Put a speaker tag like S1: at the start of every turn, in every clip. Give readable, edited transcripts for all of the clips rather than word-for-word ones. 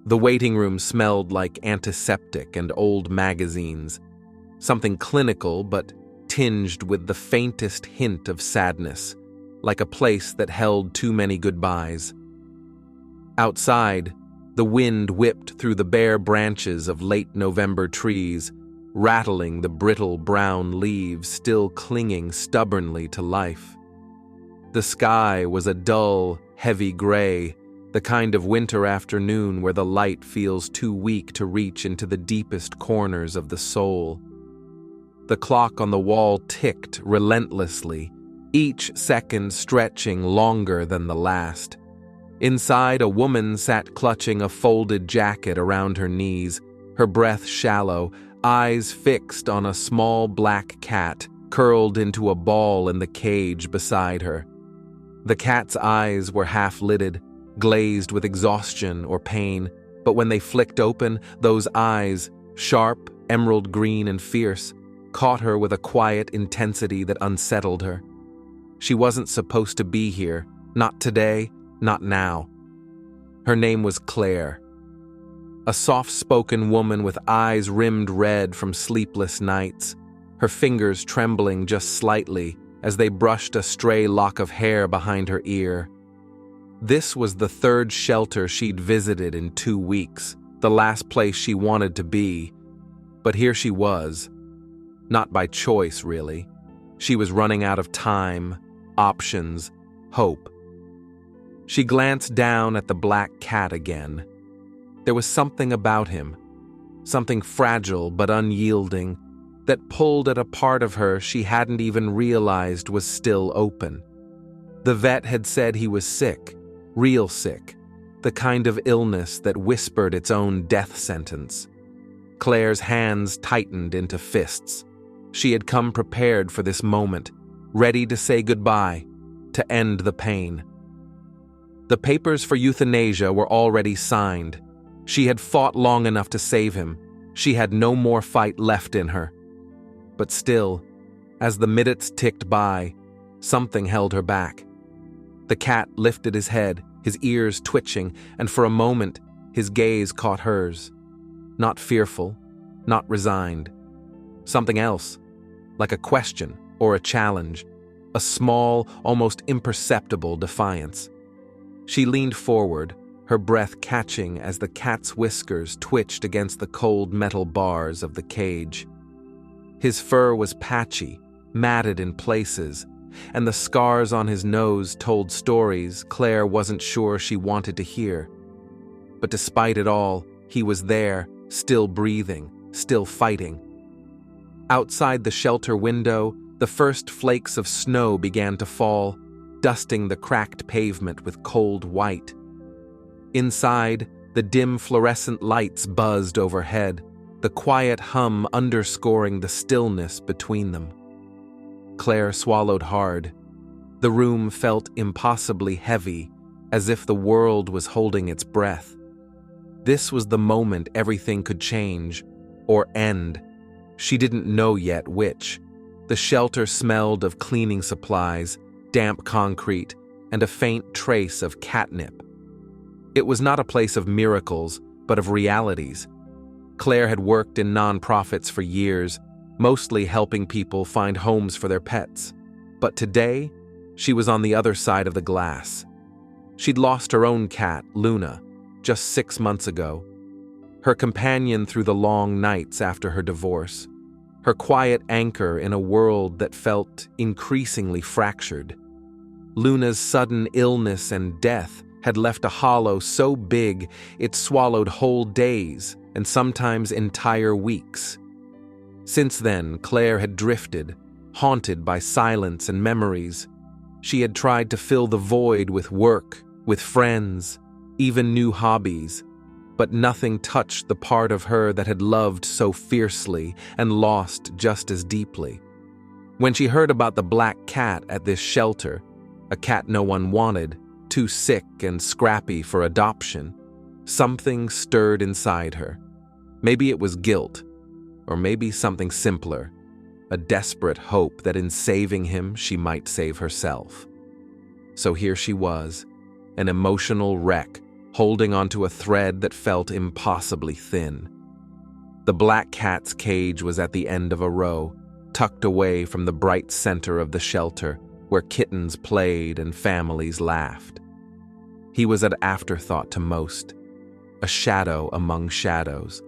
S1: The waiting room smelled like antiseptic and old magazines, something clinical but tinged with the faintest hint of sadness, like a place that held too many goodbyes. Outside, the wind whipped through the bare branches of late November trees, rattling the brittle brown leaves still clinging stubbornly to life. The sky was a dull, heavy gray, the kind of winter afternoon where the light feels too weak to reach into the deepest corners of the soul. The clock on the wall ticked relentlessly, each second stretching longer than the last. Inside, a woman sat clutching a folded jacket around her knees, her breath shallow, eyes fixed on a small black cat curled into a ball in the cage beside her. The cat's eyes were half-lidded, glazed with exhaustion or pain, but when they flicked open, those eyes, sharp, emerald green and fierce, caught her with a quiet intensity that unsettled her. She wasn't supposed to be here, not today, not now. Her name was Claire. A soft-spoken woman with eyes rimmed red from sleepless nights, her fingers trembling just slightly as they brushed a stray lock of hair behind her ear. This was the third shelter she'd visited in 2 weeks, the last place she wanted to be. But here she was. Not by choice, really. She was running out of time, options, hope. She glanced down at the black cat again. There was something about him, something fragile but unyielding, that pulled at a part of her she hadn't even realized was still open. The vet had said he was sick, real sick, the kind of illness that whispered its own death sentence. Claire's hands tightened into fists. She had come prepared for this moment, ready to say goodbye, to end the pain. The papers for euthanasia were already signed. She had fought long enough to save him. She had no more fight left in her. But still, as the minutes ticked by, something held her back. The cat lifted his head, his ears twitching, and for a moment, his gaze caught hers. Not fearful, not resigned. Something else, like a question or a challenge, a small, almost imperceptible defiance. She leaned forward, her breath catching as the cat's whiskers twitched against the cold metal bars of the cage. His fur was patchy, matted in places, and the scars on his nose told stories Claire wasn't sure she wanted to hear. But despite it all, he was there, still breathing, still fighting. Outside the shelter window, the first flakes of snow began to fall, dusting the cracked pavement with cold white. Inside, the dim fluorescent lights buzzed overhead, the quiet hum underscoring the stillness between them. Claire swallowed hard. The room felt impossibly heavy, as if the world was holding its breath. This was the moment everything could change, or end. She didn't know yet which. The shelter smelled of cleaning supplies, damp concrete, and a faint trace of catnip. It was not a place of miracles, but of realities. Claire had worked in nonprofits for years, mostly helping people find homes for their pets. But today, she was on the other side of the glass. She'd lost her own cat, Luna, just 6 months ago. Her companion through the long nights after her divorce. Her quiet anchor in a world that felt increasingly fractured. Luna's sudden illness and death had left a hollow so big it swallowed whole days and sometimes entire weeks. Since then, Claire had drifted, haunted by silence and memories. She had tried to fill the void with work, with friends, even new hobbies, but nothing touched the part of her that had loved so fiercely and lost just as deeply. When she heard about the black cat at this shelter, a cat no one wanted, too sick and scrappy for adoption, something stirred inside her. Maybe it was guilt, or maybe something simpler, a desperate hope that in saving him she might save herself. So here she was, an emotional wreck, holding onto a thread that felt impossibly thin. The black cat's cage was at the end of a row, tucked away from the bright center of the shelter, where kittens played and families laughed. He was an afterthought to most, a shadow among shadows.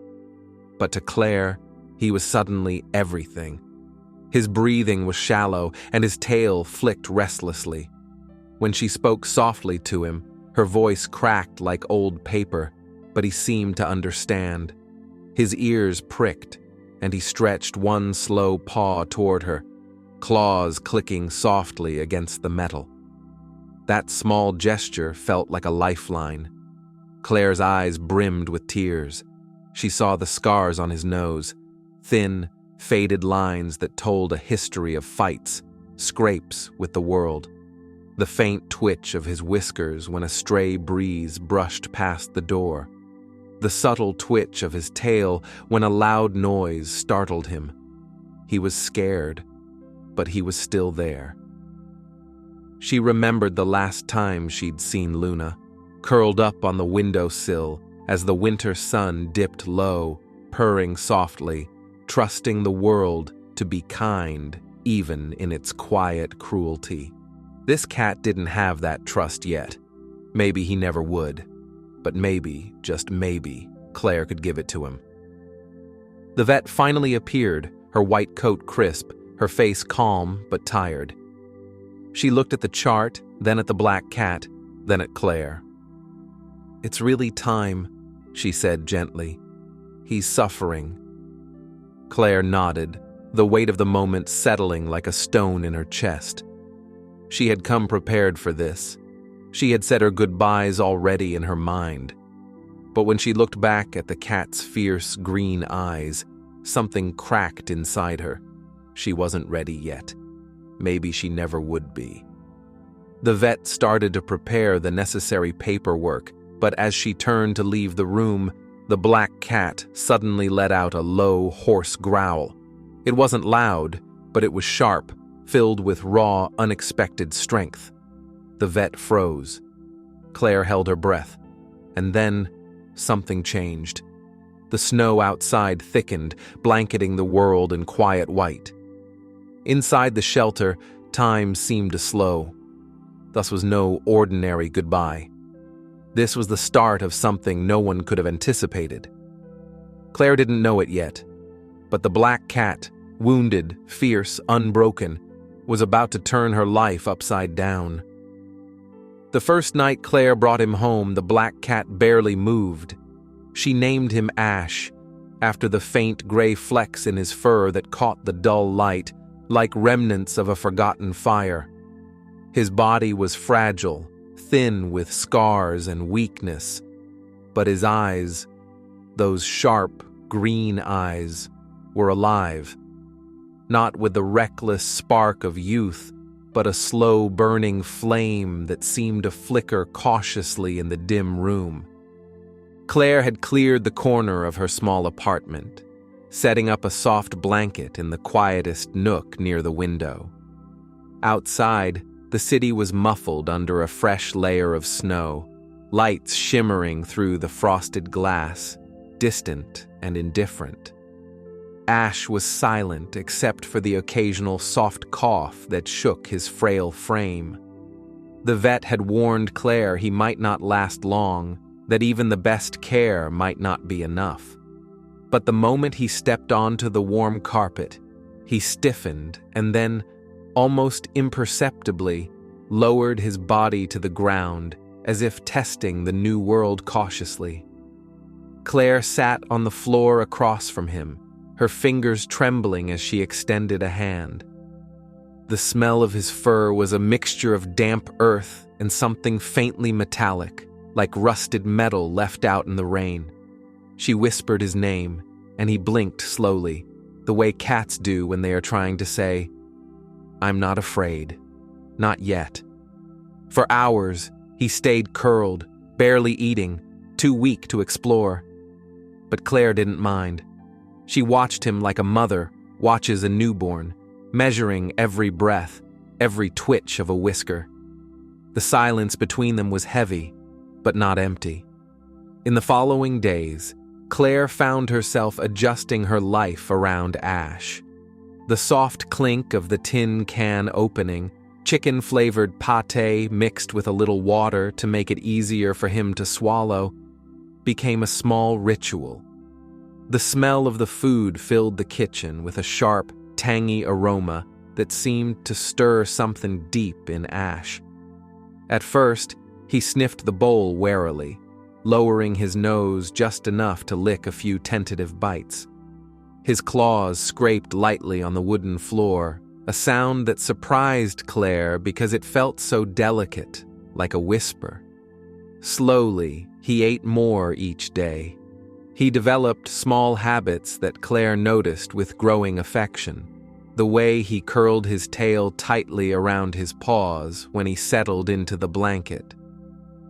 S1: But to Claire, he was suddenly everything. His breathing was shallow, and his tail flicked restlessly. When she spoke softly to him, her voice cracked like old paper, but he seemed to understand. His ears pricked, and he stretched one slow paw toward her, claws clicking softly against the metal. That small gesture felt like a lifeline. Claire's eyes brimmed with tears. She saw the scars on his nose, thin, faded lines that told a history of fights, scrapes with the world. The faint twitch of his whiskers when a stray breeze brushed past the door. The subtle twitch of his tail when a loud noise startled him. He was scared, but he was still there. She remembered the last time she'd seen Luna, curled up on the windowsill as the winter sun dipped low, purring softly, trusting the world to be kind, even in its quiet cruelty. This cat didn't have that trust yet. Maybe he never would. But maybe, just maybe, Claire could give it to him. The vet finally appeared, her white coat crisp, her face calm but tired. She looked at the chart, then at the black cat, then at Claire. "It's really time," she said gently. "He's suffering." Claire nodded, the weight of the moment settling like a stone in her chest. She had come prepared for this. She had said her goodbyes already in her mind. But when she looked back at the cat's fierce green eyes, something cracked inside her. She wasn't ready yet. Maybe she never would be. The vet started to prepare the necessary paperwork, but as she turned to leave the room, the black cat suddenly let out a low, hoarse growl. It wasn't loud, but it was sharp, filled with raw, unexpected strength. The vet froze. Claire held her breath. And then, something changed. The snow outside thickened, blanketing the world in quiet white. Inside the shelter, time seemed to slow. Thus was no ordinary goodbye. This was the start of something no one could have anticipated. Claire didn't know it yet, but the black cat, wounded, fierce, unbroken, was about to turn her life upside down. The first night Claire brought him home, the black cat barely moved. She named him Ash, after the faint gray flecks in his fur that caught the dull light, like remnants of a forgotten fire. His body was fragile, thin with scars and weakness, but his eyes, those sharp, green eyes, were alive. Not with the reckless spark of youth, but a slow burning flame that seemed to flicker cautiously in the dim room. Claire had cleared the corner of her small apartment, setting up a soft blanket in the quietest nook near the window. Outside, the city was muffled under a fresh layer of snow, lights shimmering through the frosted glass, distant and indifferent. Ash was silent except for the occasional soft cough that shook his frail frame. The vet had warned Claire he might not last long, that even the best care might not be enough. But the moment he stepped onto the warm carpet, he stiffened and then, almost imperceptibly, lowered his body to the ground as if testing the new world cautiously. Claire sat on the floor across from him, her fingers trembling as she extended a hand. The smell of his fur was a mixture of damp earth and something faintly metallic, like rusted metal left out in the rain. She whispered his name, and he blinked slowly, the way cats do when they are trying to say, "I'm not afraid. Not yet." For hours, he stayed curled, barely eating, too weak to explore. But Claire didn't mind. She watched him like a mother watches a newborn, measuring every breath, every twitch of a whisker. The silence between them was heavy, but not empty. In the following days, Claire found herself adjusting her life around Ash. The soft clink of the tin can opening, chicken-flavored pâté mixed with a little water to make it easier for him to swallow, became a small ritual. The smell of the food filled the kitchen with a sharp, tangy aroma that seemed to stir something deep in Ash. At first, he sniffed the bowl warily, lowering his nose just enough to lick a few tentative bites. His claws scraped lightly on the wooden floor, a sound that surprised Claire because it felt so delicate, like a whisper. Slowly, he ate more each day. He developed small habits that Claire noticed with growing affection. The way he curled his tail tightly around his paws when he settled into the blanket.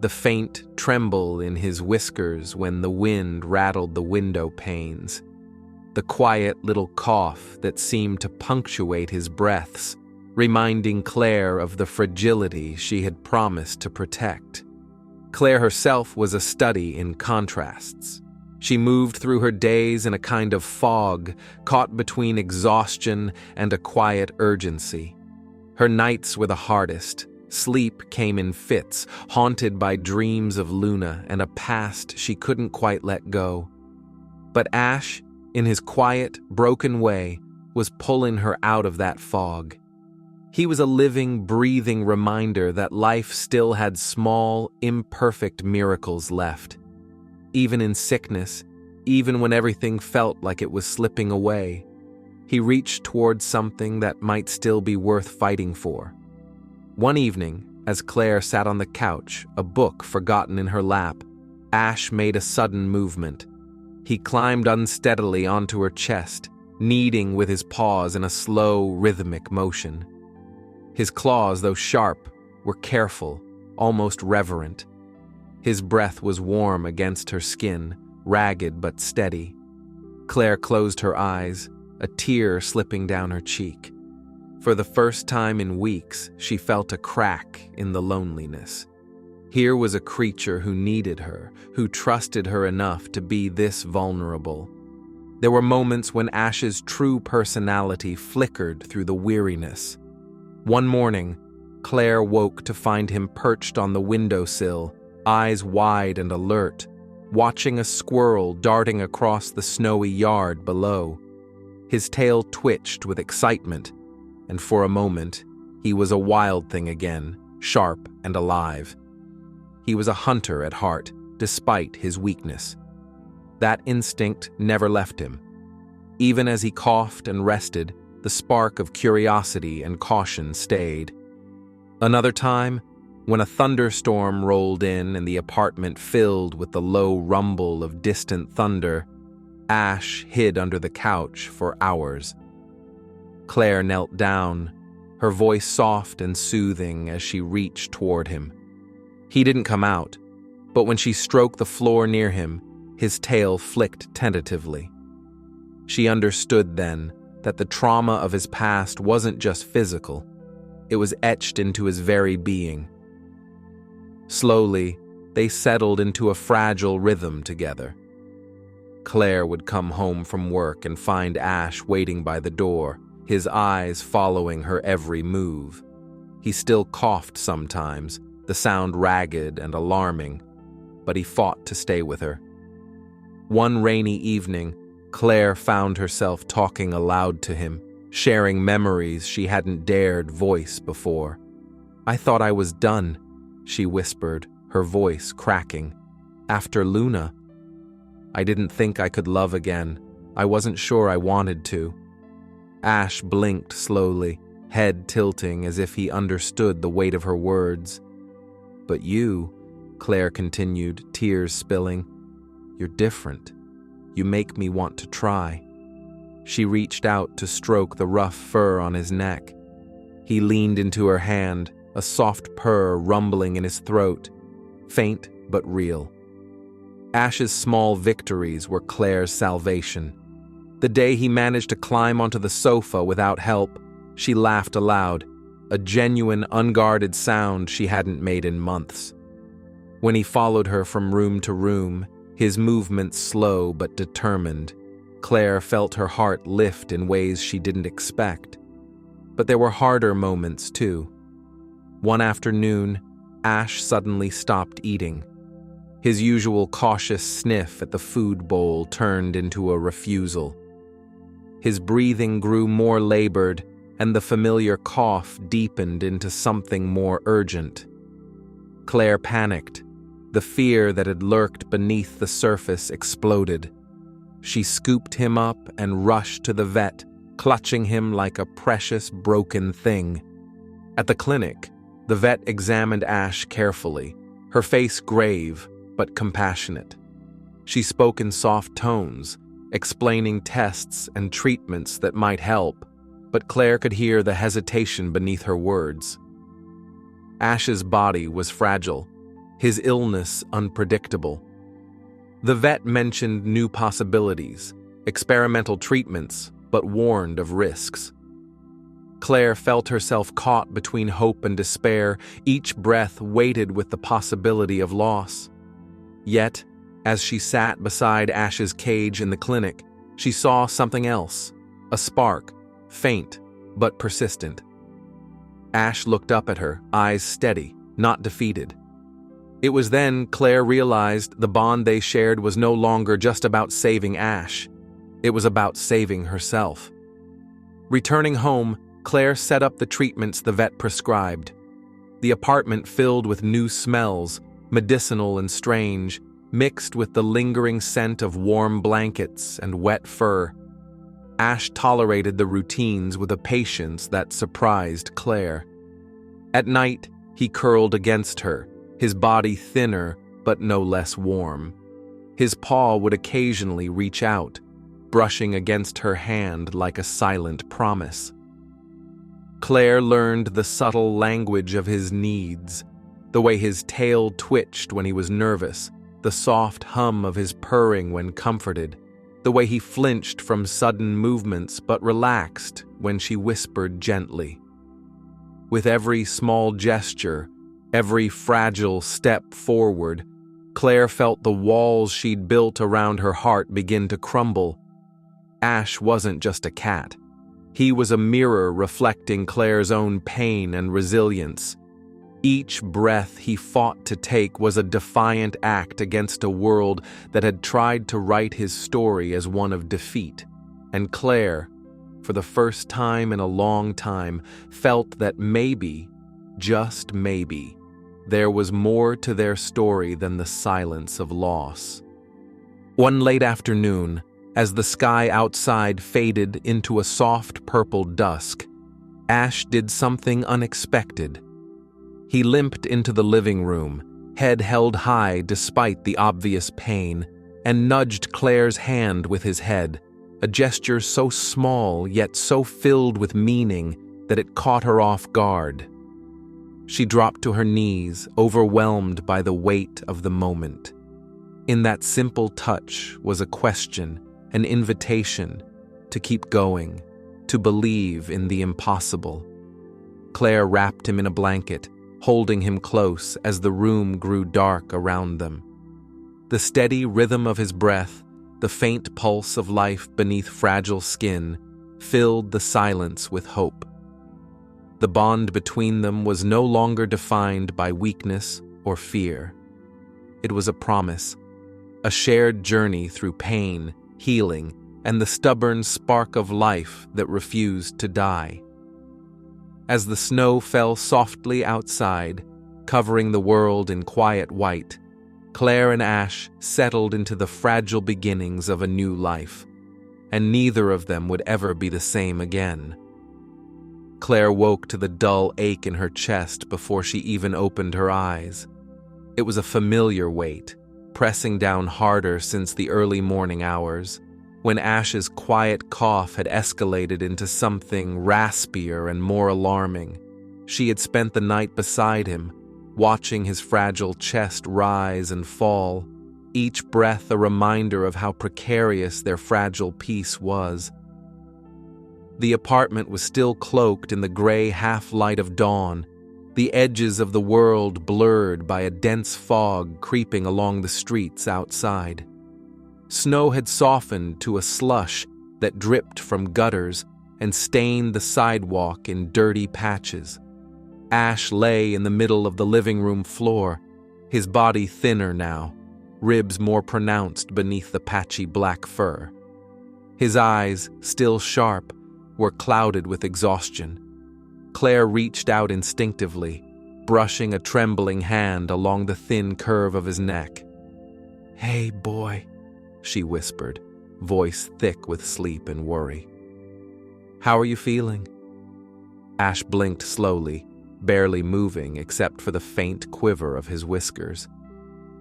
S1: The faint tremble in his whiskers when the wind rattled the window panes. The quiet little cough that seemed to punctuate his breaths, reminding Claire of the fragility she had promised to protect. Claire herself was a study in contrasts. She moved through her days in a kind of fog, caught between exhaustion and a quiet urgency. Her nights were the hardest. Sleep came in fits, haunted by dreams of Luna and a past she couldn't quite let go. But Ash, in his quiet, broken way, was pulling her out of that fog. He was a living, breathing reminder that life still had small, imperfect miracles left. Even in sickness, even when everything felt like it was slipping away, he reached towards something that might still be worth fighting for. One evening, as Claire sat on the couch, a book forgotten in her lap, Ash made a sudden movement. He climbed unsteadily onto her chest, kneading with his paws in a slow, rhythmic motion. His claws, though sharp, were careful, almost reverent. His breath was warm against her skin, ragged but steady. Claire closed her eyes, a tear slipping down her cheek. For the first time in weeks, she felt a crack in the loneliness. Here was a creature who needed her, who trusted her enough to be this vulnerable. There were moments when Ash's true personality flickered through the weariness. One morning, Claire woke to find him perched on the windowsill, eyes wide and alert, watching a squirrel darting across the snowy yard below. His tail twitched with excitement, and for a moment, he was a wild thing again, sharp and alive. He was a hunter at heart, despite his weakness. That instinct never left him. Even as he coughed and rested, the spark of curiosity and caution stayed. Another time, when a thunderstorm rolled in and the apartment filled with the low rumble of distant thunder, Ash hid under the couch for hours. Claire knelt down, her voice soft and soothing as she reached toward him. He didn't come out, but when she stroked the floor near him, his tail flicked tentatively. She understood then that the trauma of his past wasn't just physical, it was etched into his very being. Slowly, they settled into a fragile rhythm together. Claire would come home from work and find Ash waiting by the door, his eyes following her every move. He still coughed sometimes, the sound ragged and alarming, but he fought to stay with her. One rainy evening, Claire found herself talking aloud to him, sharing memories she hadn't dared voice before. "I thought I was done," she whispered, her voice cracking. "After Luna. I didn't think I could love again. I wasn't sure I wanted to." Ash blinked slowly, head tilting as if he understood the weight of her words. "But you," Claire continued, tears spilling, "you're different. You make me want to try." She reached out to stroke the rough fur on his neck. He leaned into her hand, a soft purr rumbling in his throat, faint but real. Ash's small victories were Claire's salvation. The day he managed to climb onto the sofa without help, she laughed aloud, a genuine, unguarded sound she hadn't made in months. When he followed her from room to room, his movements slow but determined. Claire felt her heart lift in ways she didn't expect. But there were harder moments, too. One afternoon, Ash suddenly stopped eating. His usual cautious sniff at the food bowl turned into a refusal. His breathing grew more labored, and the familiar cough deepened into something more urgent. Claire panicked. The fear that had lurked beneath the surface exploded. She scooped him up and rushed to the vet, clutching him like a precious broken thing. At the clinic, the vet examined Ash carefully, her face grave but compassionate. She spoke in soft tones, explaining tests and treatments that might help, but Claire could hear the hesitation beneath her words. Ash's body was fragile, his illness unpredictable. The vet mentioned new possibilities, experimental treatments, but warned of risks. Claire felt herself caught between hope and despair, each breath weighted with the possibility of loss. Yet, as she sat beside Ash's cage in the clinic, she saw something else, a spark, faint but persistent. Ash looked up at her, eyes steady, not defeated. It was then Claire realized the bond they shared was no longer just about saving Ash. It was about saving herself. Returning home, Claire set up the treatments the vet prescribed. The apartment filled with new smells, medicinal and strange, mixed with the lingering scent of warm blankets and wet fur. Ash tolerated the routines with a patience that surprised Claire. At night, he curled against her, his body thinner but no less warm. His paw would occasionally reach out, brushing against her hand like a silent promise. Claire learned the subtle language of his needs, the way his tail twitched when he was nervous, the soft hum of his purring when comforted, the way he flinched from sudden movements but relaxed when she whispered gently. With every small gesture, every fragile step forward, Claire felt the walls she'd built around her heart begin to crumble. Ash wasn't just a cat. He was a mirror reflecting Claire's own pain and resilience. Each breath he fought to take was a defiant act against a world that had tried to write his story as one of defeat. And Claire, for the first time in a long time, felt that maybe, just maybe, there was more to their story than the silence of loss. One late afternoon, as the sky outside faded into a soft purple dusk, Ash did something unexpected. He limped into the living room, head held high despite the obvious pain, and nudged Claire's hand with his head, a gesture so small yet so filled with meaning that it caught her off guard. She dropped to her knees, overwhelmed by the weight of the moment. In that simple touch was a question, an invitation to keep going, to believe in the impossible. Claire wrapped him in a blanket, holding him close as the room grew dark around them. The steady rhythm of his breath, the faint pulse of life beneath fragile skin, filled the silence with hope. The bond between them was no longer defined by weakness or fear. It was a promise, a shared journey through pain, healing, and the stubborn spark of life that refused to die. As the snow fell softly outside, covering the world in quiet white, Claire and Ash settled into the fragile beginnings of a new life, and neither of them would ever be the same again. Claire woke to the dull ache in her chest before she even opened her eyes. It was a familiar weight, pressing down harder since the early morning hours, when Ash's quiet cough had escalated into something raspier and more alarming. She had spent the night beside him, watching his fragile chest rise and fall, each breath a reminder of how precarious their fragile peace was. The apartment was still cloaked in the gray half-light of dawn, the edges of the world blurred by a dense fog creeping along the streets outside. Snow had softened to a slush that dripped from gutters and stained the sidewalk in dirty patches. Ash lay in the middle of the living room floor, his body thinner now, ribs more pronounced beneath the patchy black fur. His eyes, still sharp, were clouded with exhaustion. Claire reached out instinctively, brushing a trembling hand along the thin curve of his neck. "Hey, boy," she whispered, voice thick with sleep and worry. "How are you feeling?" Ash blinked slowly, barely moving except for the faint quiver of his whiskers.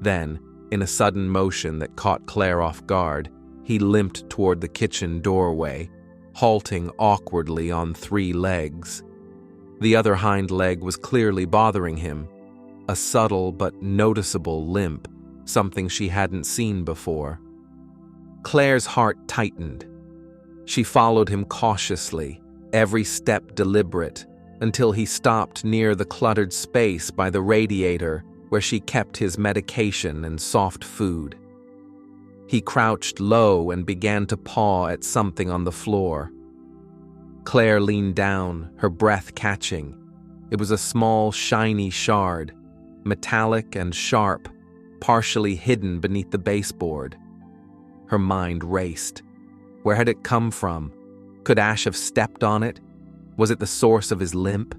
S1: Then, in a sudden motion that caught Claire off guard, he limped toward the kitchen doorway, halting awkwardly on 3 legs. The other hind leg was clearly bothering him, a subtle but noticeable limp, something she hadn't seen before. Claire's heart tightened. She followed him cautiously, every step deliberate, until he stopped near the cluttered space by the radiator where she kept his medication and soft food. He crouched low and began to paw at something on the floor. Claire leaned down, her breath catching. It was a small, shiny shard, metallic and sharp, partially hidden beneath the baseboard. Her mind raced. Where had it come from? Could Ash have stepped on it? Was it the source of his limp?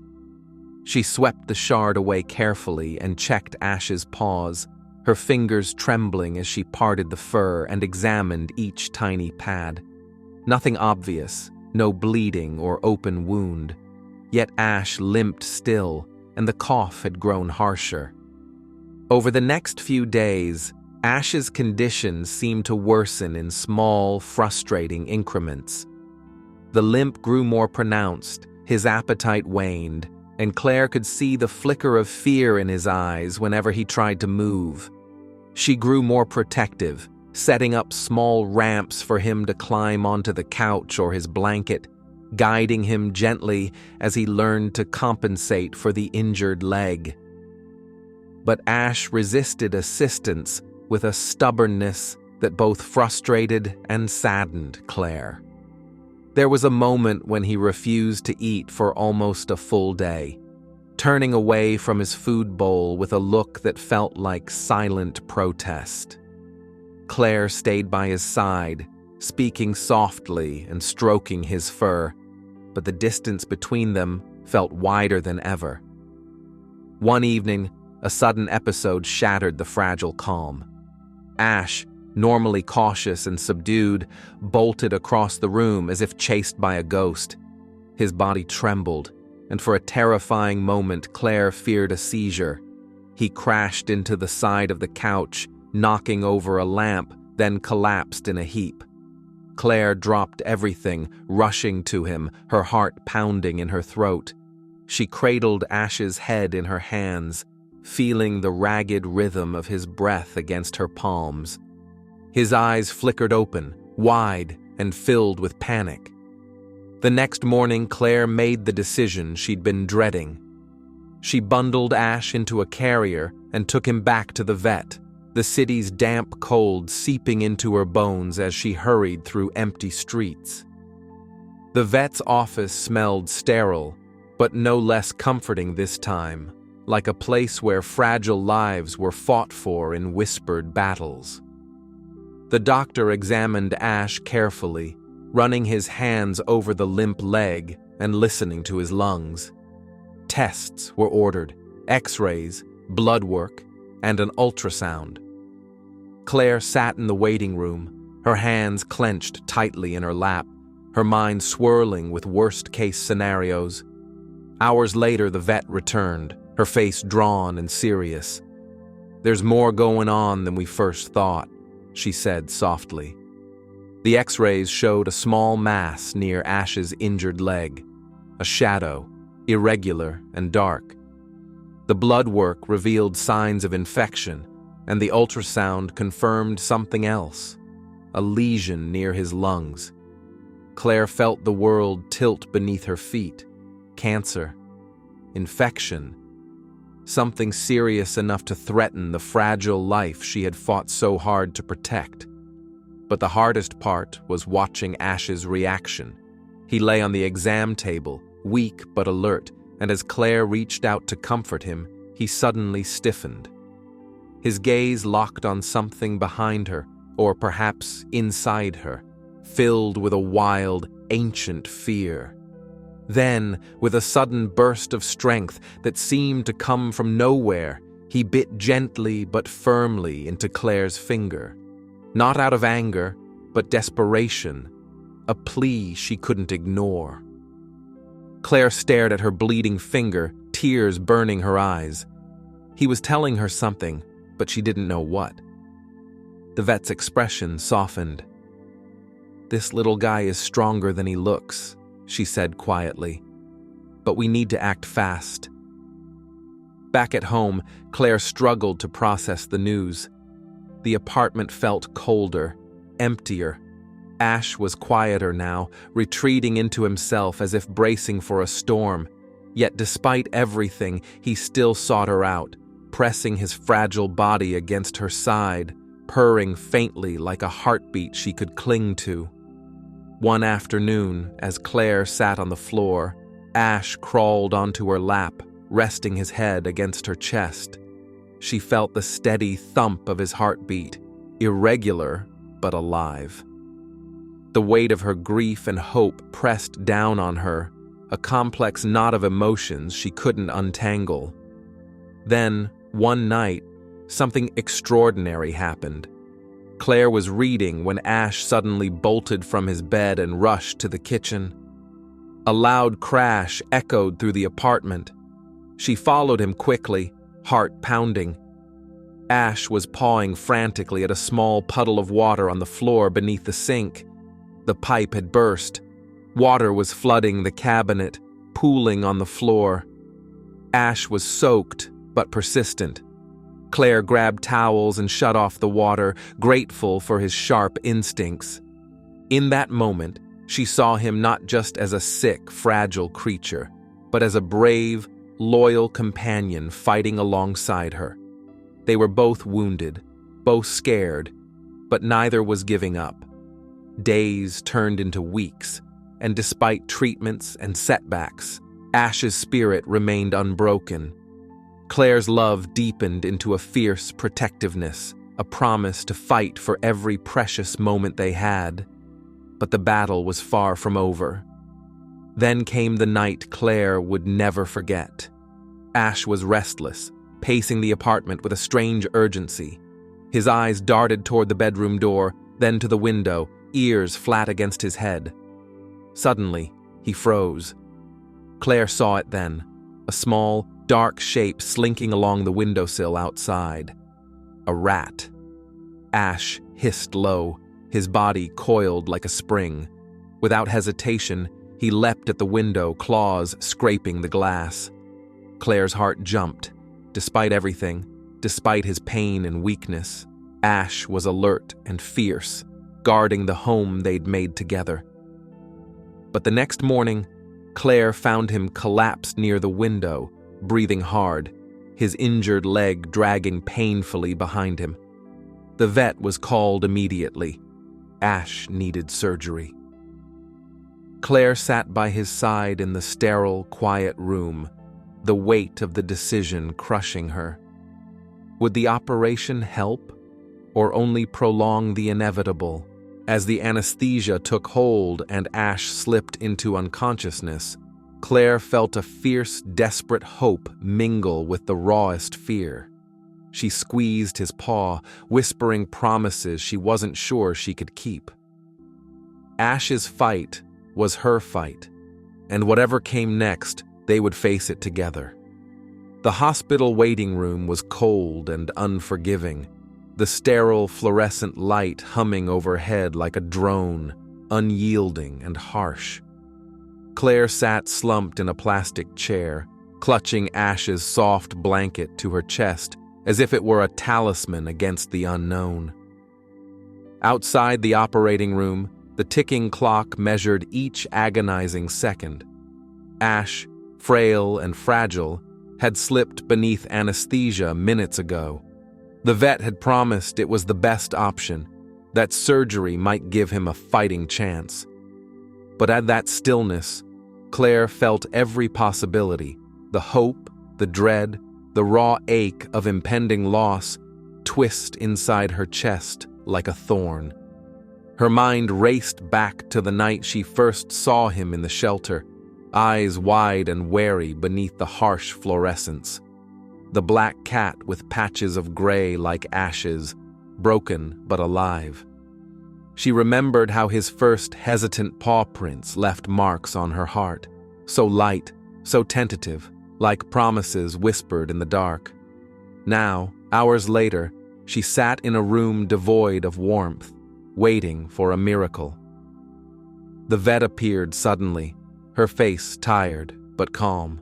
S1: She swept the shard away carefully and checked Ash's paws, her fingers trembling as she parted the fur and examined each tiny pad. Nothing obvious, no bleeding or open wound. Yet Ash limped still, and the cough had grown harsher. Over the next few days, Ash's condition seemed to worsen in small, frustrating increments. The limp grew more pronounced, his appetite waned, and Claire could see the flicker of fear in his eyes whenever he tried to move. She grew more protective, setting up small ramps for him to climb onto the couch or his blanket, guiding him gently as he learned to compensate for the injured leg. But Ash resisted assistance with a stubbornness that both frustrated and saddened Claire. There was a moment when he refused to eat for almost a full day, turning away from his food bowl with a look that felt like silent protest. Claire stayed by his side, speaking softly and stroking his fur, but the distance between them felt wider than ever. One evening, a sudden episode shattered the fragile calm. Ash, normally cautious and subdued, bolted across the room as if chased by a ghost. His body trembled, and for a terrifying moment Claire feared a seizure. He crashed into the side of the couch, knocking over a lamp, then collapsed in a heap. Claire dropped everything, rushing to him, her heart pounding in her throat. She cradled Ash's head in her hands, feeling the ragged rhythm of his breath against her palms. His eyes flickered open, wide, and filled with panic. The next morning, Claire made the decision she'd been dreading. She bundled Ash into a carrier and took him back to the vet, the city's damp cold seeping into her bones as she hurried through empty streets. The vet's office smelled sterile, but no less comforting this time, like a place where fragile lives were fought for in whispered battles. The doctor examined Ash carefully, running his hands over the limp leg and listening to his lungs. Tests were ordered, X-rays, blood work, and an ultrasound. Claire sat in the waiting room, her hands clenched tightly in her lap, her mind swirling with worst-case scenarios. Hours later, the vet returned, her face drawn and serious. "There's more going on than we first thought," she said softly. The X-rays showed a small mass near Ash's injured leg, a shadow, irregular and dark. The blood work revealed signs of infection, and the ultrasound confirmed something else, a lesion near his lungs. Claire felt the world tilt beneath her feet. Cancer, infection, something serious enough to threaten the fragile life she had fought so hard to protect. But the hardest part was watching Ash's reaction. He lay on the exam table, weak but alert, and as Claire reached out to comfort him, he suddenly stiffened. His gaze locked on something behind her, or perhaps inside her, filled with a wild, ancient fear. Then, with a sudden burst of strength that seemed to come from nowhere, he bit gently but firmly into Claire's finger. Not out of anger, but desperation, a plea she couldn't ignore. Claire stared at her bleeding finger, tears burning her eyes. He was telling her something, but she didn't know what. The vet's expression softened. "This little guy is stronger than he looks," she said quietly. "But we need to act fast." Back at home, Claire struggled to process the news. The apartment felt colder, emptier. Ash was quieter now, retreating into himself as if bracing for a storm. Yet despite everything, he still sought her out, pressing his fragile body against her side, purring faintly like a heartbeat she could cling to. One afternoon, as Claire sat on the floor, Ash crawled onto her lap, resting his head against her chest. She felt the steady thump of his heartbeat, irregular but alive. The weight of her grief and hope pressed down on her, a complex knot of emotions she couldn't untangle. Then, one night, something extraordinary happened. Claire was reading when Ash suddenly bolted from his bed and rushed to the kitchen. A loud crash echoed through the apartment. She followed him quickly, heart pounding. Ash was pawing frantically at a small puddle of water on the floor beneath the sink. The pipe had burst. Water was flooding the cabinet, pooling on the floor. Ash was soaked, but persistent. Claire grabbed towels and shut off the water, grateful for his sharp instincts. In that moment, she saw him not just as a sick, fragile creature, but as a brave, loyal companion fighting alongside her. They were both wounded, both scared, but neither was giving up. Days turned into weeks, and despite treatments and setbacks, Ash's spirit remained unbroken. Claire's love deepened into a fierce protectiveness, a promise to fight for every precious moment they had. But the battle was far from over. Then came the night Claire would never forget. Ash was restless, pacing the apartment with a strange urgency. His eyes darted toward the bedroom door, then to the window, ears flat against his head. Suddenly, he froze. Claire saw it then, a small, dark shape slinking along the windowsill outside. A rat. Ash hissed low, his body coiled like a spring. Without hesitation, he leapt at the window, claws scraping the glass. Claire's heart jumped. Despite everything, despite his pain and weakness, Ash was alert and fierce, guarding the home they'd made together. But the next morning, Claire found him collapsed near the window, breathing hard, his injured leg dragging painfully behind him. The vet was called immediately. Ash needed surgery. Claire sat by his side in the sterile, quiet room, the weight of the decision crushing her. Would the operation help, or only prolong the inevitable? As the anesthesia took hold and Ash slipped into unconsciousness, Claire felt a fierce, desperate hope mingle with the rawest fear. She squeezed his paw, whispering promises she wasn't sure she could keep. Ash's fight was her fight, and whatever came next, they would face it together. The hospital waiting room was cold and unforgiving, the sterile fluorescent light humming overhead like a drone, unyielding and harsh. Claire sat slumped in a plastic chair, clutching Ash's soft blanket to her chest as if it were a talisman against the unknown. Outside the operating room, the ticking clock measured each agonizing second. Ash, frail and fragile, had slipped beneath anesthesia minutes ago. The vet had promised it was the best option, that surgery might give him a fighting chance. But at that stillness, Claire felt every possibility, the hope, the dread, the raw ache of impending loss twist inside her chest like a thorn. Her mind raced back to the night she first saw him in the shelter, eyes wide and wary beneath the harsh fluorescence. The black cat with patches of gray like ashes, broken but alive. She remembered how his first hesitant paw prints left marks on her heart, so light, so tentative, like promises whispered in the dark. Now, hours later, she sat in a room devoid of warmth, waiting for a miracle. The vet appeared suddenly, her face tired but calm.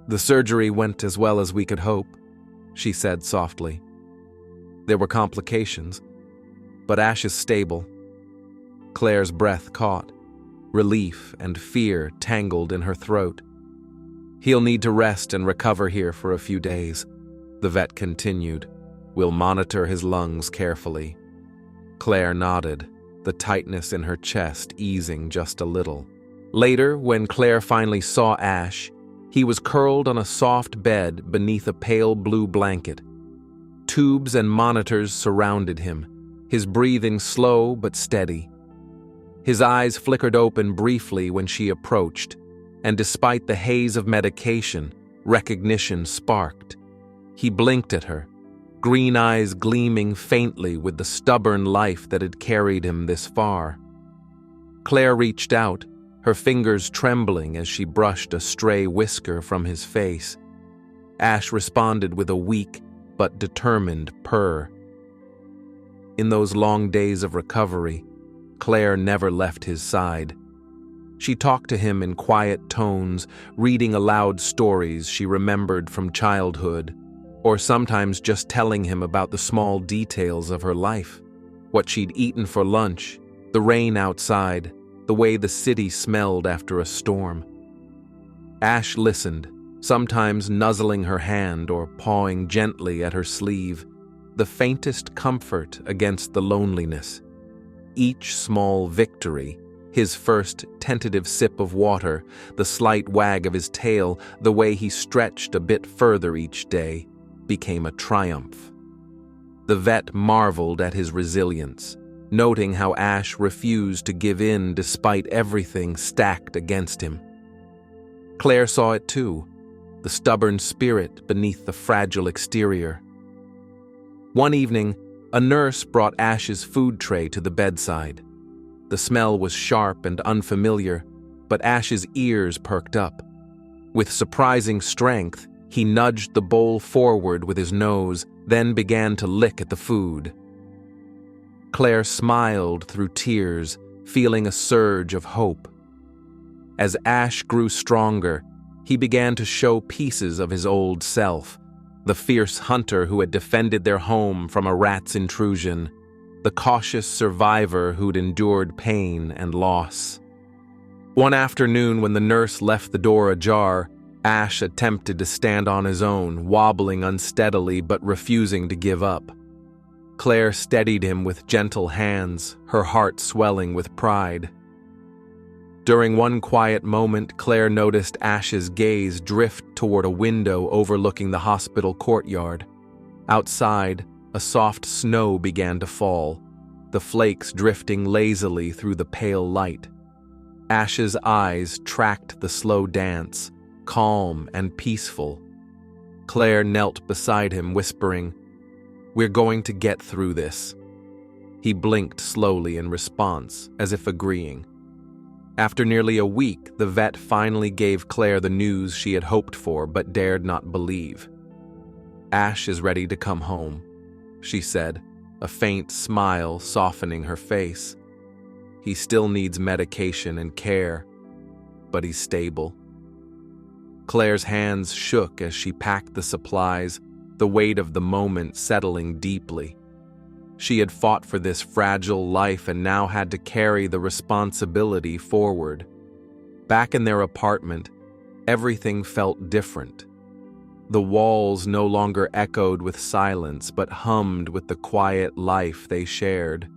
S1: "The surgery went as well as we could hope," she said softly. "There were complications, but Ash is stable." Claire's breath caught, relief and fear tangled in her throat. "He'll need to rest and recover here for a few days," the vet continued. "We'll monitor his lungs carefully." Claire nodded, the tightness in her chest easing just a little. Later, when Claire finally saw Ash, he was curled on a soft bed beneath a pale blue blanket. Tubes and monitors surrounded him, his breathing slow but steady. His eyes flickered open briefly when she approached, and despite the haze of medication, recognition sparked. He blinked at her, green eyes gleaming faintly with the stubborn life that had carried him this far. Claire reached out, her fingers trembling as she brushed a stray whisker from his face. Ash responded with a weak but determined purr. In those long days of recovery, Claire never left his side. She talked to him in quiet tones, reading aloud stories she remembered from childhood, or sometimes just telling him about the small details of her life, what she'd eaten for lunch, the rain outside, the way the city smelled after a storm. Ash listened, sometimes nuzzling her hand or pawing gently at her sleeve, the faintest comfort against the loneliness. Each small victory, his first tentative sip of water, the slight wag of his tail, the way he stretched a bit further each day, became a triumph. The vet marveled at his resilience, noting how Ash refused to give in despite everything stacked against him. Claire saw it too, the stubborn spirit beneath the fragile exterior. One evening, a nurse brought Ash's food tray to the bedside. The smell was sharp and unfamiliar, but Ash's ears perked up. With surprising strength, he nudged the bowl forward with his nose, then began to lick at the food. Claire smiled through tears, feeling a surge of hope. As Ash grew stronger, he began to show pieces of his old self, the fierce hunter who had defended their home from a rat's intrusion, the cautious survivor who'd endured pain and loss. One afternoon, when the nurse left the door ajar, Ash attempted to stand on his own, wobbling unsteadily but refusing to give up. Claire steadied him with gentle hands, her heart swelling with pride. During one quiet moment, Claire noticed Ash's gaze drift toward a window overlooking the hospital courtyard. Outside, a soft snow began to fall, the flakes drifting lazily through the pale light. Ash's eyes tracked the slow dance, calm and peaceful. Claire knelt beside him, whispering, "We're going to get through this." He blinked slowly in response, as if agreeing. After nearly a week, the vet finally gave Claire the news she had hoped for but dared not believe. "Ash is ready to come home," she said, a faint smile softening her face. "He still needs medication and care, but he's stable." Claire's hands shook as she packed the supplies, the weight of the moment settling deeply. She had fought for this fragile life and now had to carry the responsibility forward. Back in their apartment, everything felt different. The walls no longer echoed with silence, but hummed with the quiet life they shared.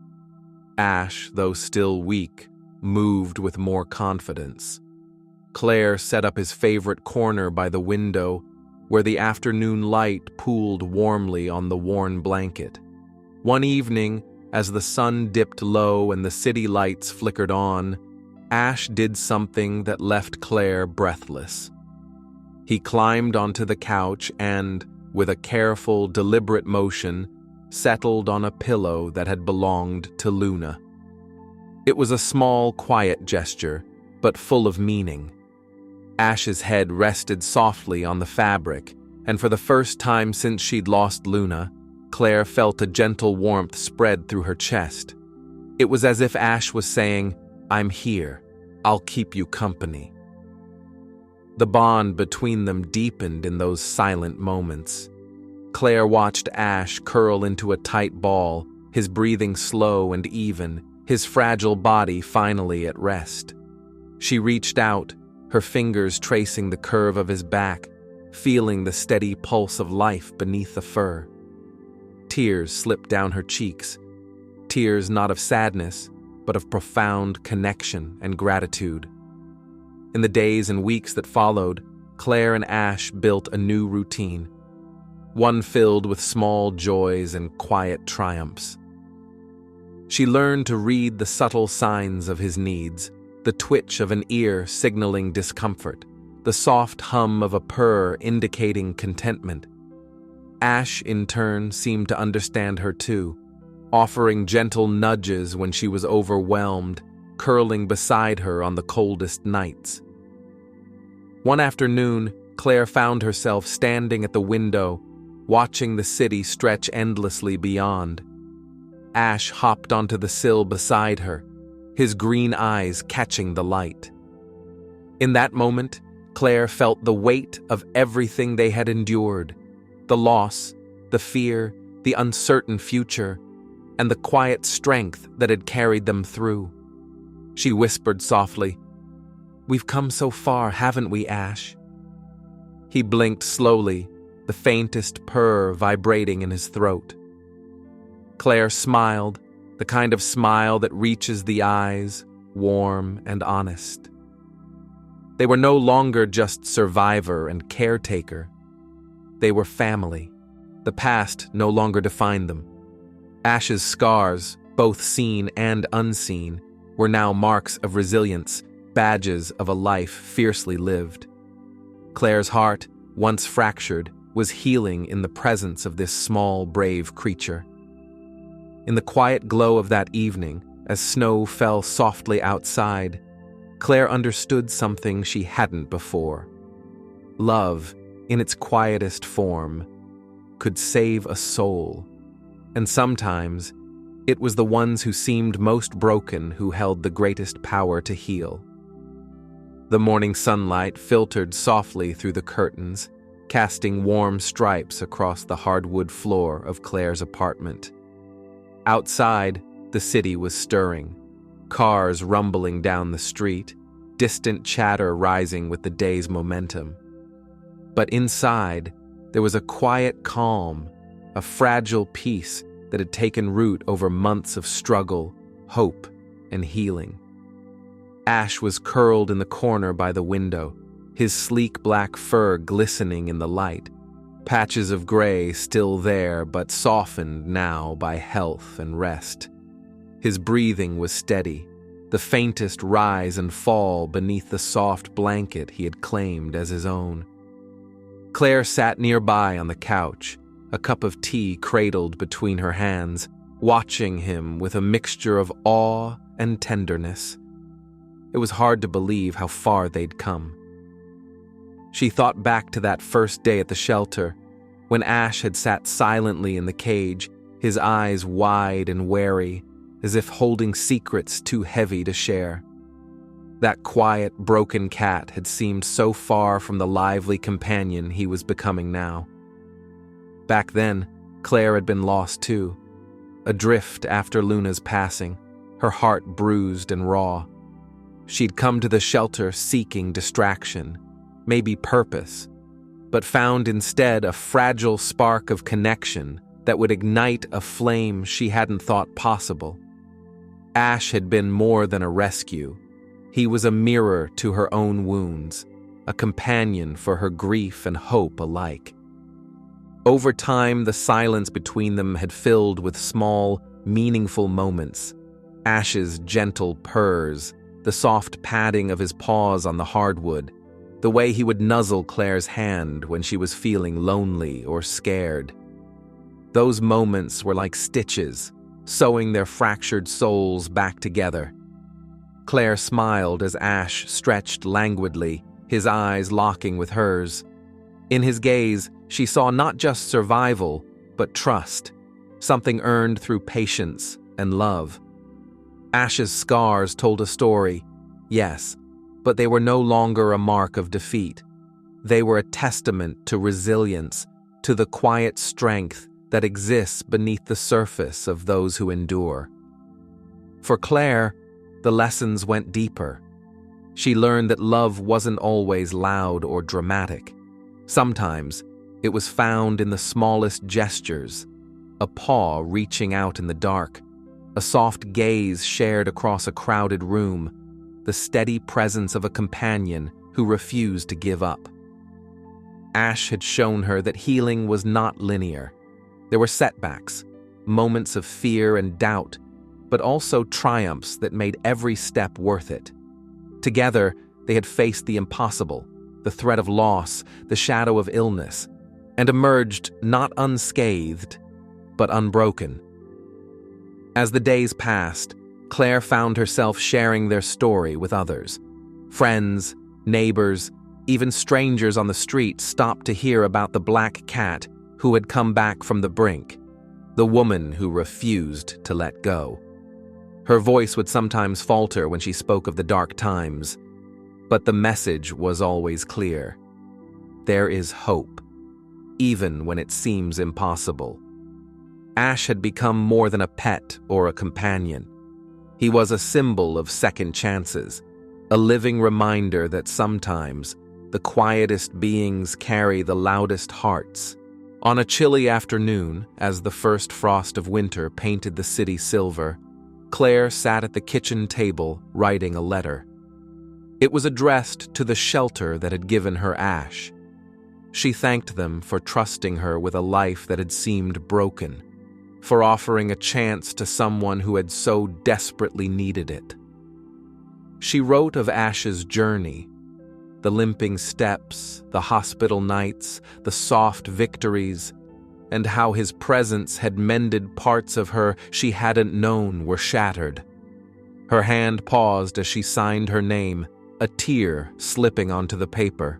S1: Ash, though still weak, moved with more confidence. Claire set up his favorite corner by the window, where the afternoon light pooled warmly on the worn blanket. One evening, as the sun dipped low and the city lights flickered on, Ash did something that left Claire breathless. He climbed onto the couch and, with a careful, deliberate motion, settled on a pillow that had belonged to Luna. It was a small, quiet gesture, but full of meaning. Ash's head rested softly on the fabric, and for the first time since she'd lost Luna, Claire felt a gentle warmth spread through her chest. It was as if Ash was saying, "I'm here. I'll keep you company." The bond between them deepened in those silent moments. Claire watched Ash curl into a tight ball, his breathing slow and even, his fragile body finally at rest. She reached out, her fingers tracing the curve of his back, feeling the steady pulse of life beneath the fur. Tears slipped down her cheeks, tears not of sadness, but of profound connection and gratitude. In the days and weeks that followed, Claire and Ash built a new routine, one filled with small joys and quiet triumphs. She learned to read the subtle signs of his needs, the twitch of an ear signaling discomfort, the soft hum of a purr indicating contentment. Ash, in turn, seemed to understand her too, offering gentle nudges when she was overwhelmed, curling beside her on the coldest nights. One afternoon, Claire found herself standing at the window, watching the city stretch endlessly beyond. Ash hopped onto the sill beside her, his green eyes catching the light. In that moment, Claire felt the weight of everything they had endured, the loss, the fear, the uncertain future, and the quiet strength that had carried them through. She whispered softly, "We've come so far, haven't we, Ash?" He blinked slowly, the faintest purr vibrating in his throat. Claire smiled, the kind of smile that reaches the eyes, warm and honest. They were no longer just survivor and caretaker. They were family. The past no longer defined them. Ash's scars, both seen and unseen, were now marks of resilience, badges of a life fiercely lived. Claire's heart, once fractured, was healing in the presence of this small, brave creature. In the quiet glow of that evening, as snow fell softly outside, Claire understood something she hadn't before. Love, in its quietest form, could save a soul, and sometimes it was the ones who seemed most broken who held the greatest power to heal. The morning sunlight filtered softly through the curtains, casting warm stripes across the hardwood floor of Claire's apartment. Outside, the city was stirring, cars rumbling down the street, distant chatter rising with the day's momentum. But inside, there was a quiet calm, a fragile peace that had taken root over months of struggle, hope, and healing. Ash was curled in the corner by the window, his sleek black fur glistening in the light, patches of gray still there but softened now by health and rest. His breathing was steady, the faintest rise and fall beneath the soft blanket he had claimed as his own. Claire sat nearby on the couch, a cup of tea cradled between her hands, watching him with a mixture of awe and tenderness. It was hard to believe how far they'd come. She thought back to that first day at the shelter, when Ash had sat silently in the cage, his eyes wide and wary, as if holding secrets too heavy to share. That quiet, broken cat had seemed so far from the lively companion he was becoming now. Back then, Claire had been lost too, adrift after Luna's passing, her heart bruised and raw. She'd come to the shelter seeking distraction, maybe purpose, but found instead a fragile spark of connection that would ignite a flame she hadn't thought possible. Ash had been more than a rescue. He was a mirror to her own wounds, a companion for her grief and hope alike. Over time, the silence between them had filled with small, meaningful moments. Ash's gentle purrs, the soft padding of his paws on the hardwood, the way he would nuzzle Claire's hand when she was feeling lonely or scared. Those moments were like stitches, sewing their fractured souls back together. Claire smiled as Ash stretched languidly, his eyes locking with hers. In his gaze, she saw not just survival, but trust, something earned through patience and love. Ash's scars told a story, yes, but they were no longer a mark of defeat. They were a testament to resilience, to the quiet strength that exists beneath the surface of those who endure. For Claire, the lessons went deeper. She learned that love wasn't always loud or dramatic. Sometimes, it was found in the smallest gestures, a paw reaching out in the dark, a soft gaze shared across a crowded room, the steady presence of a companion who refused to give up. Ash had shown her that healing was not linear. There were setbacks, moments of fear and doubt, but also triumphs that made every step worth it. Together, they had faced the impossible, the threat of loss, the shadow of illness, and emerged not unscathed, but unbroken. As the days passed, Claire found herself sharing their story with others. Friends, neighbors, even strangers on the street stopped to hear about the black cat who had come back from the brink, the woman who refused to let go. Her voice would sometimes falter when she spoke of the dark times, but the message was always clear. There is hope, even when it seems impossible. Ash had become more than a pet or a companion. He was a symbol of second chances, a living reminder that sometimes the quietest beings carry the loudest hearts. On a chilly afternoon, as the first frost of winter painted the city silver, Claire sat at the kitchen table writing a letter. It was addressed to the shelter that had given her Ash. She thanked them for trusting her with a life that had seemed broken, for offering a chance to someone who had so desperately needed it. She wrote of Ash's journey, the limping steps, the hospital nights, the soft victories, and how his presence had mended parts of her she hadn't known were shattered. Her hand paused as she signed her name, a tear slipping onto the paper.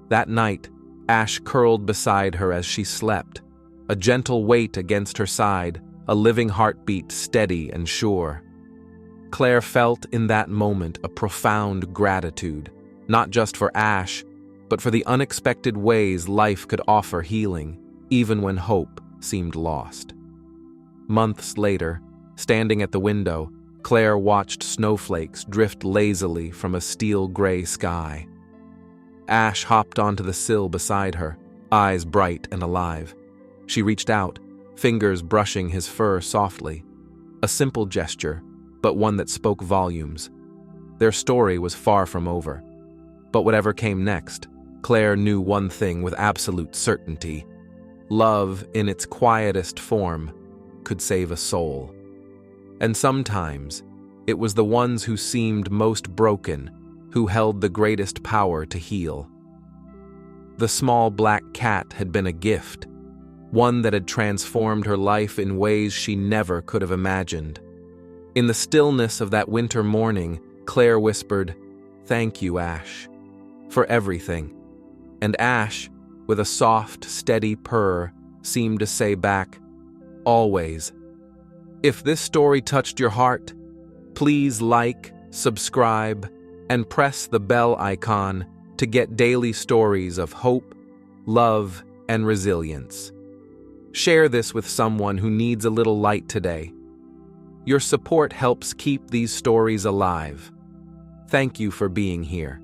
S1: That night, Ash curled beside her as she slept, a gentle weight against her side, a living heartbeat steady and sure. Claire felt in that moment a profound gratitude, not just for Ash, but for the unexpected ways life could offer healing, even when hope seemed lost. Months later, standing at the window, Claire watched snowflakes drift lazily from a steel-gray sky. Ash hopped onto the sill beside her, eyes bright and alive. She reached out, fingers brushing his fur softly. A simple gesture, but one that spoke volumes. Their story was far from over. But whatever came next, Claire knew one thing with absolute certainty. Love, in its quietest form, could save a soul. And sometimes, it was the ones who seemed most broken who held the greatest power to heal. The small black cat had been a gift, one that had transformed her life in ways she never could have imagined. In the stillness of that winter morning, Claire whispered, "Thank you, Ash, for everything." And Ash, with a soft, steady purr, seemed to say back, "Always." If this story touched your heart, please like, subscribe, and press the bell icon to get daily stories of hope, love, and resilience. Share this with someone who needs a little light today. Your support helps keep these stories alive. Thank you for being here.